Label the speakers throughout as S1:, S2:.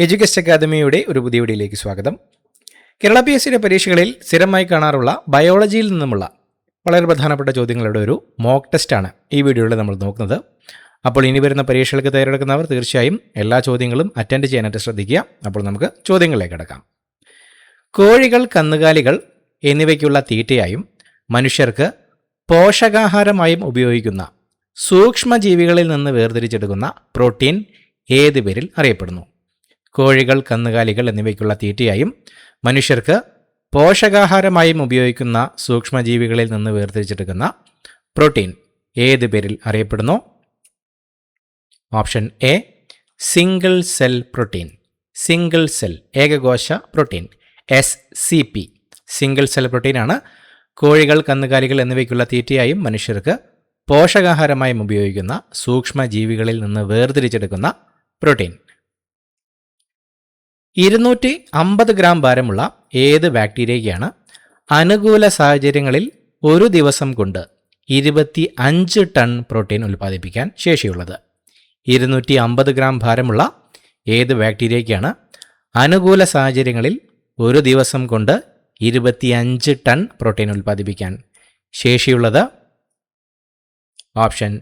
S1: Education അക്കാദമിയുടെ ഒരു പുതിയ വീഡിയോയിലേക്ക് സ്വാഗതം. കേരള PSCയുടെ പരീക്ഷകളിൽ സ്ഥിരമായി കാണാറുള്ള ബയോളജിയിൽ നിന്നുമുള്ള വളരെ പ്രധാനപ്പെട്ട ചോദ്യങ്ങളുടെ ഒരു മോക്ക് ടെസ്റ്റാണ് ഈ വീഡിയോയിൽ നമ്മൾ നോക്കുന്നത്. അപ്പോൾ ഇനി വരുന്ന പരീക്ഷകൾക്ക് തയ്യാറെടുക്കുന്നവർ തീർച്ചയായും എല്ലാ ചോദ്യങ്ങളും അറ്റൻഡ് ചെയ്യാനായിട്ട് ശ്രദ്ധിക്കുക. അപ്പോൾ നമുക്ക് ചോദ്യങ്ങളിലേക്ക് കടക്കാം. കോഴികൾ, കന്നുകാലികൾ എന്നിവയ്ക്കുള്ള തീറ്റയായും മനുഷ്യർക്ക് പോഷകാഹാരമായും ഉപയോഗിക്കുന്ന സൂക്ഷ്മജീവികളിൽ നിന്ന് വേർതിരിച്ചെടുക്കുന്ന പ്രോട്ടീൻ ഏത് പേരിൽ അറിയപ്പെടുന്നു? കോഴികൾ, കന്നുകാലികൾ എന്നിവയ്ക്കുള്ള തീറ്റയായും മനുഷ്യർക്ക് പോഷകാഹാരമായും ഉപയോഗിക്കുന്ന സൂക്ഷ്മജീവികളിൽ നിന്ന് വേർതിരിച്ചെടുക്കുന്ന പ്രോട്ടീൻ ഏത് പേരിൽ അറിയപ്പെടുന്നു? Option A single cell protein. Single cell ഏകകോശ പ്രോട്ടീൻ SCP. സിംഗിൾ സെൽ പ്രോട്ടീനാണ് കോഴികൾ, കന്നുകാലികൾ എന്നിവയ്ക്കുള്ള തീറ്റയായും മനുഷ്യർക്ക് പോഷകാഹാരമായും ഉപയോഗിക്കുന്ന സൂക്ഷ്മജീവികളിൽ നിന്ന് വേർതിരിച്ചെടുക്കുന്ന പ്രോട്ടീൻ. 250 ഗ്രാം ഭാരമുള്ള ഏത് ബാക്ടീരിയയ്ക്കാണ് അനുകൂല സാഹചര്യങ്ങളിൽ ഒരു ദിവസം കൊണ്ട് 25 ടൺ പ്രോട്ടീൻ ഉൽപ്പാദിപ്പിക്കാൻ ശേഷിയുള്ളത്? 250 ഗ്രാം ഭാരമുള്ള ഏത് ബാക്ടീരിയയ്ക്കാണ് അനുകൂല സാഹചര്യങ്ങളിൽ ഒരു ദിവസം കൊണ്ട് 25 ടൺ പ്രോട്ടീൻ ഉൽപ്പാദിപ്പിക്കാൻ ശേഷിയുള്ളത്? Option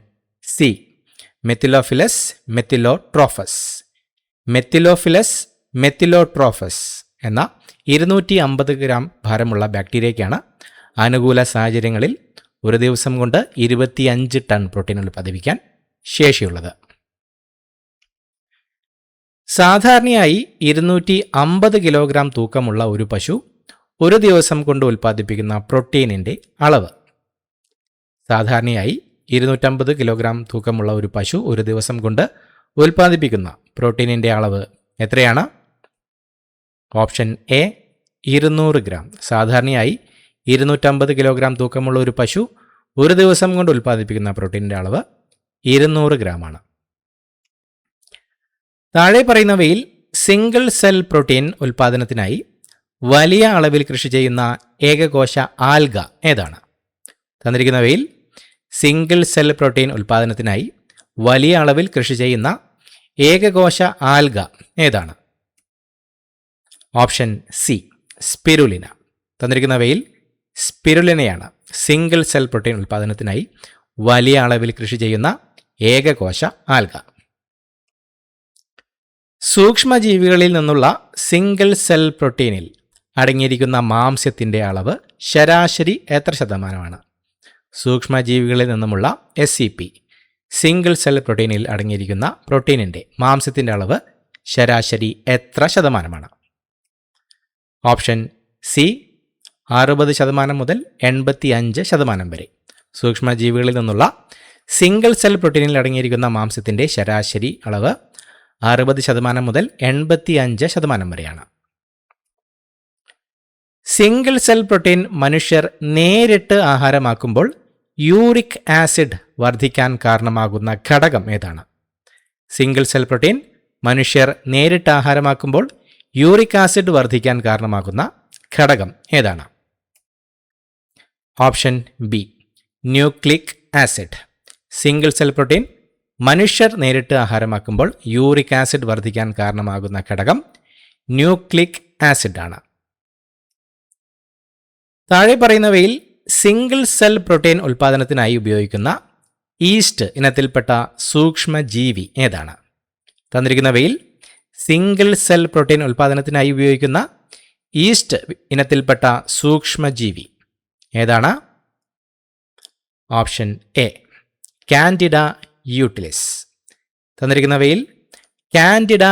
S1: C മെത്തിലോഫിലസ് മെത്തിലോട്രോഫസ്. മെത്തിലോഫിലസ് മെത്തിലോട്രോഫസ് എന്ന 250 ഗ്രാം ഭാരമുള്ള ബാക്ടീരിയയ്ക്കാണ് അനുകൂല സാഹചര്യങ്ങളിൽ ഒരു ദിവസം കൊണ്ട് 25 ടൺ പ്രോട്ടീൻ ഉൽപ്പാദിപ്പിക്കാൻ ശേഷിയുള്ളത്. സാധാരണയായി 250 കിലോഗ്രാം തൂക്കമുള്ള ഒരു പശു ഒരു ദിവസം കൊണ്ട് ഉൽപ്പാദിപ്പിക്കുന്ന പ്രോട്ടീനിൻ്റെ അളവ്? സാധാരണയായി 250 കിലോഗ്രാം തൂക്കമുള്ള ഒരു പശു ഒരു ദിവസം കൊണ്ട് ഉൽപ്പാദിപ്പിക്കുന്ന പ്രോട്ടീനിൻ്റെ അളവ് എത്രയാണ്? Option A 200 gram. സാധാരണയായി 250 കിലോഗ്രാം തൂക്കമുള്ള ഒരു പശു ഒരു ദിവസം കൊണ്ട് ഉൽപ്പാദിപ്പിക്കുന്ന പ്രോട്ടീനിൻ്റെ അളവ് 200 ഗ്രാമാണ്. താഴെ പറയുന്നവയിൽ സിംഗിൾ സെൽ പ്രോട്ടീൻ ഉൽപ്പാദനത്തിനായി വലിയ അളവിൽ കൃഷി ചെയ്യുന്ന ഏകകോശ ആൽഗ ഏതാണ്? തന്നിരിക്കുന്നവയിൽ സിംഗിൾ സെൽ പ്രോട്ടീൻ ഉൽപ്പാദനത്തിനായി വലിയ അളവിൽ കൃഷി ചെയ്യുന്ന ഏകകോശ ആൽഗ ഏതാണ്? Option C spirulina. തന്നിരിക്കുന്നവയിൽ സ്പിരുലിനയാണ് സിംഗിൾ സെൽ പ്രോട്ടീൻ ഉൽപ്പാദനത്തിനായി വലിയ അളവിൽ കൃഷി ചെയ്യുന്ന ഏകകോശ ആൽഗ. സൂക്ഷ്മജീവികളിൽ നിന്നുള്ള സിംഗിൾ സെൽ പ്രോട്ടീനിൽ അടങ്ങിയിരിക്കുന്ന മാംസ്യത്തിൻ്റെ അളവ് ശരാശരി എത്ര ശതമാനമാണ്? സൂക്ഷ്മജീവികളിൽ നിന്നുമുള്ള SCP സിംഗിൾ സെൽ പ്രോട്ടീനിൽ അടങ്ങിയിരിക്കുന്ന പ്രോട്ടീനിൻ്റെ മാംസ്യത്തിൻ്റെ അളവ് ശരാശരി എത്ര ശതമാനമാണ്? ഓപ്ഷൻ സി 60% മുതൽ 85% വരെ. സൂക്ഷ്മജീവികളിൽ നിന്നുള്ള സിംഗിൾ സെൽ പ്രോട്ടീനിൽ അടങ്ങിയിരിക്കുന്ന മാംസ്യത്തിൻ്റെ ശരാശരി അളവ് 60% മുതൽ 85% വരെയാണ്. സിംഗിൾ സെൽ പ്രോട്ടീൻ മനുഷ്യർ നേരിട്ട് ആഹാരമാക്കുമ്പോൾ യൂറിക് ആസിഡ് വർദ്ധിക്കാൻ കാരണമാകുന്ന ഘടകം ഏതാണ്? സിംഗിൾ സെൽ പ്രോട്ടീൻ മനുഷ്യർ നേരിട്ട് ആഹാരമാക്കുമ്പോൾ യൂറിക് ആസിഡ് വർദ്ധിക്കാൻ കാരണമാകുന്ന ഘടകം ഏതാണ്? Option B nucleic acid. Single cell protein മനുഷ്യർ നേരിട്ട് ആഹാരമാക്കുമ്പോൾ യൂറിക് ആസിഡ് വർദ്ധിക്കാൻ കാരണമാകുന്ന ഘടകം ന്യൂക്ലിക് ആസിഡ് ആണ്. താഴെ പറയുന്നവയിൽ സിംഗിൾ സെൽ പ്രോട്ടീൻ ഉൽപ്പാദനത്തിനായി ഉപയോഗിക്കുന്ന ഈസ്റ്റ് ഇനത്തിൽപ്പെട്ട സൂക്ഷ്മജീവി ഏതാണ്? തന്നിരിക്കുന്നവയിൽ സിംഗിൾ സെൽ പ്രോട്ടീൻ ഉൽപ്പാദനത്തിനായി ഉപയോഗിക്കുന്ന ഈസ്റ്റ് ഇനത്തിൽപ്പെട്ട സൂക്ഷ്മജീവി ഏതാണ്? Option A Candida utilis. തന്നിരിക്കുന്നവയിൽ കാൻഡിഡ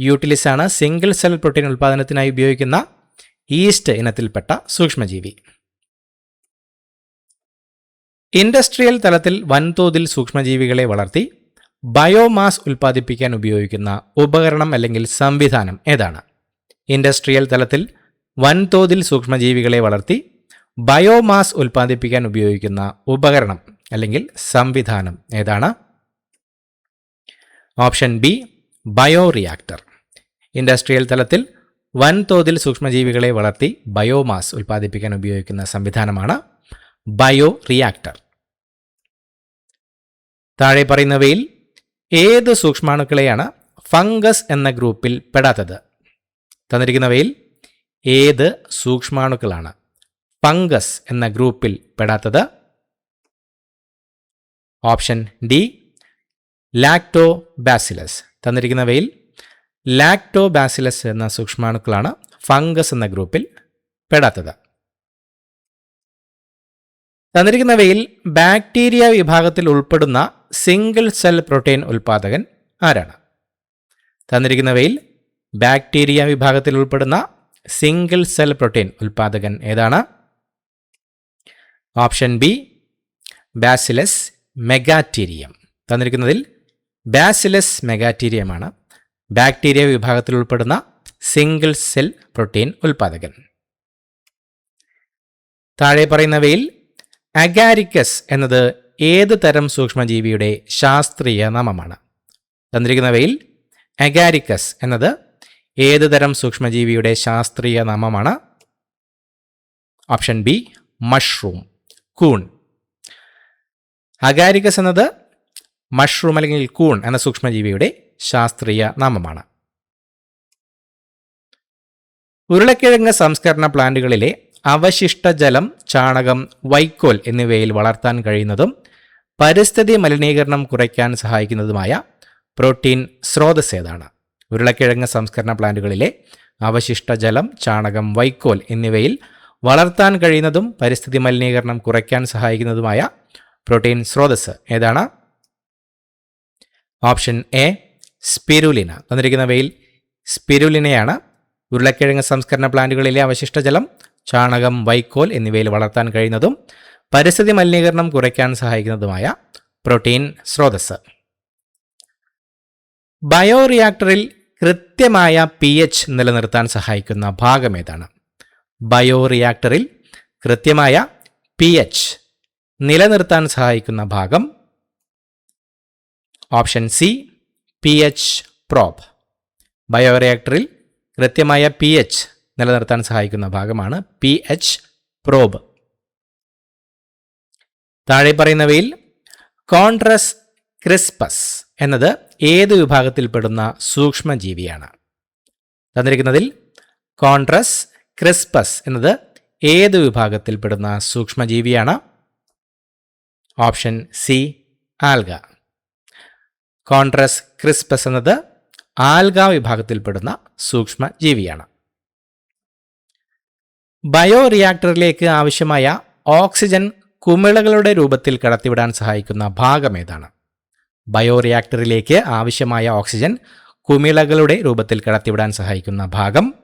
S1: യൂട്ടിലിസ് ആണ് സിംഗിൾ സെൽ പ്രോട്ടീൻ ഉൽപ്പാദനത്തിനായി ഉപയോഗിക്കുന്ന ഈസ്റ്റ് ഇനത്തിൽപ്പെട്ട സൂക്ഷ്മജീവി. ഇൻഡസ്ട്രിയൽ തലത്തിൽ വൻതോതിൽ സൂക്ഷ്മജീവികളെ വളർത്തി ബയോമാസ് ഉൽപ്പാദിപ്പിക്കാൻ ഉപയോഗിക്കുന്ന ഉപകരണം അല്ലെങ്കിൽ സംവിധാനം ഏതാണ്? ഇൻഡസ്ട്രിയൽ തലത്തിൽ വൻതോതിൽ സൂക്ഷ്മജീവികളെ വളർത്തി ബയോമാസ് ഉൽപ്പാദിപ്പിക്കാൻ ഉപയോഗിക്കുന്ന ഉപകരണം അല്ലെങ്കിൽ സംവിധാനം ഏതാണ്? Option B bioreactor. ഇൻഡസ്ട്രിയൽ തലത്തിൽ വൻതോതിൽ സൂക്ഷ്മജീവികളെ വളർത്തി ബയോമാസ് ഉൽപ്പാദിപ്പിക്കാൻ ഉപയോഗിക്കുന്ന സംവിധാനമാണ് ബയോറിയാക്ടർ. താഴെ പറയുന്നവയിൽ ഏത് സൂക്ഷ്മാണുക്കളെയാണ് ഫംഗസ് എന്ന ഗ്രൂപ്പിൽ പെടാത്തത്? തന്നിരിക്കുന്നവയിൽ ഏത് സൂക്ഷ്മാണുക്കളാണ് ഫംഗസ് എന്ന ഗ്രൂപ്പിൽ പെടാത്തത്? Option D Lactobacillus. തന്നിരിക്കുന്നവയിൽ ലാക്ടോബാസിലസ് എന്ന സൂക്ഷ്മാണുക്കളാണ് ഫംഗസ് എന്ന ഗ്രൂപ്പിൽ പെടാത്തത്. തന്നിരിക്കുന്നവയിൽ ബാക്ടീരിയ വിഭാഗത്തിൽ ഉൾപ്പെടുന്ന സിംഗിൾ സെൽ പ്രോട്ടീൻ ഉൽപാദകൻ ആരാണ്? തന്നിരിക്കുന്നവയിൽ ബാക്ടീരിയ വിഭാഗത്തിൽ ഉൾപ്പെടുന്ന സിംഗിൾ സെൽ പ്രോട്ടീൻ ഉൽപാദകൻ ഏതാണ്? Option B Bacillus megaterium. തന്നിരിക്കുന്നതിൽ ബാസിലസ് മെഗാറ്റീരിയമാണ് ബാക്ടീരിയ വിഭാഗത്തിൽ ഉൾപ്പെടുന്ന സിംഗിൾ സെൽ പ്രോട്ടീൻ ഉൽപാദകൻ. താഴെ പറയുന്നവയിൽ അഗാരിക്കസ് എന്നത് ഏത് തരം സൂക്ഷ്മജീവിയുടെ ശാസ്ത്രീയ നാമമാണ്? തന്നിരിക്കുന്നവയിൽ അഗാരിക്കസ് എന്നത് ഏത് തരം സൂക്ഷ്മജീവിയുടെ ശാസ്ത്രീയ നാമമാണ്? ഓപ്ഷൻ ബി മഷ്റൂം, കൂൺ. അഗാരിക്കസ് എന്നത് മഷ്റൂം അല്ലെങ്കിൽ കൂൺ എന്ന സൂക്ഷ്മജീവിയുടെ ശാസ്ത്രീയ നാമമാണ്. ഉരുളക്കിഴങ്ങ് സംസ്കരണ പ്ലാന്റുകളിലെ അവശിഷ്ട ജലം, ചാണകം, വൈക്കോൽ എന്നിവയിൽ വളർത്താൻ കഴിയുന്നതും പരിസ്ഥിതി മലിനീകരണം കുറയ്ക്കാൻ സഹായിക്കുന്നതുമായ പ്രോട്ടീൻ സ്രോതസ് ഏതാണ്? ഉരുളക്കിഴങ്ങ് സംസ്കരണ പ്ലാന്റുകളിലെ അവശിഷ്ട ജലം, ചാണകം, വൈക്കോൽ എന്നിവയിൽ വളർത്താൻ കഴിയുന്നതും പരിസ്ഥിതി മലിനീകരണം കുറയ്ക്കാൻ സഹായിക്കുന്നതുമായ പ്രോട്ടീൻ സ്രോതസ് ഏതാണ്? Option A spirulina. തന്നിരിക്കുന്നവയിൽ സ്പിരുലിനയാണ് ഉരുളക്കിഴങ്ങ് സംസ്കരണ പ്ലാന്റുകളിലെ അവശിഷ്ട ജലം, ചാണകം, വൈക്കോൽ എന്നിവയിൽ വളർത്താൻ കഴിയുന്നതും പരിസ്ഥിതി മലിനീകരണം കുറയ്ക്കാൻ സഹായിക്കുന്നതുമായ പ്രോട്ടീൻ സ്രോതസ്. ബയോറിയാക്ടറിൽ കൃത്യമായ pH നിലനിർത്താൻ സഹായിക്കുന്ന ഭാഗം ഏതാണ്? ബയോറിയാക്ടറിൽ കൃത്യമായ pH നിലനിർത്താൻ സഹായിക്കുന്ന ഭാഗം? Option C pH probe. ബയോറിയാക്ടറിൽ കൃത്യമായ pH നിലനിർത്താൻ സഹായിക്കുന്ന ഭാഗമാണ് pH പ്രോബ്. താഴെ പറയുന്നവയിൽ കോൺട്രസ് ക്രിസ്പസ് എന്നത് ഏത് വിഭാഗത്തിൽപ്പെടുന്ന സൂക്ഷ്മജീവിയാണ്? തന്നിരിക്കുന്നതിൽ കോൺട്രസ് ക്രിസ്പസ് എന്നത് ഏത് വിഭാഗത്തിൽപ്പെടുന്ന സൂക്ഷ്മജീവിയാണ്? Option C algae. Chondrus crispus എന്നത് ആൽഗ വിഭാഗത്തിൽപ്പെടുന്ന സൂക്ഷ്മജീവിയാണ്. ബയോറിയാക്ടറിലേക്ക് ആവശ്യമായ ഓക്സിജൻ കുമിളകളുടെ രൂപത്തിൽ കടത്തിവിടാൻ സഹായിക്കുന്ന ഭാഗം ഏതാണ്? ബയോറിയാക്ടറിലേക്ക് ആവശ്യമായ ഓക്സിജൻ കുമിളകളുടെ രൂപത്തിൽ കടത്തിവിടാൻ സഹായിക്കുന്ന ഭാഗം?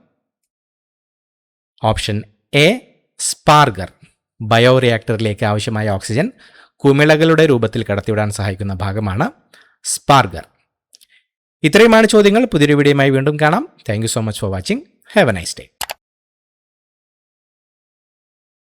S1: Option A സ്പാർഗർ. ബയോറിയാക്ടറിലേക്ക് ആവശ്യമായ ഓക്സിജൻ കുമിളകളുടെ രൂപത്തിൽ കടത്തിവിടാൻ സഹായിക്കുന്ന ഭാഗമാണ് സ്പാർഗർ. ഇത്രയുമാണ് ചോദ്യങ്ങൾ. പുതിയൊരു വീഡിയോയുമായി വീണ്ടും കാണാം. Thank you so much for watching. Have A nice day.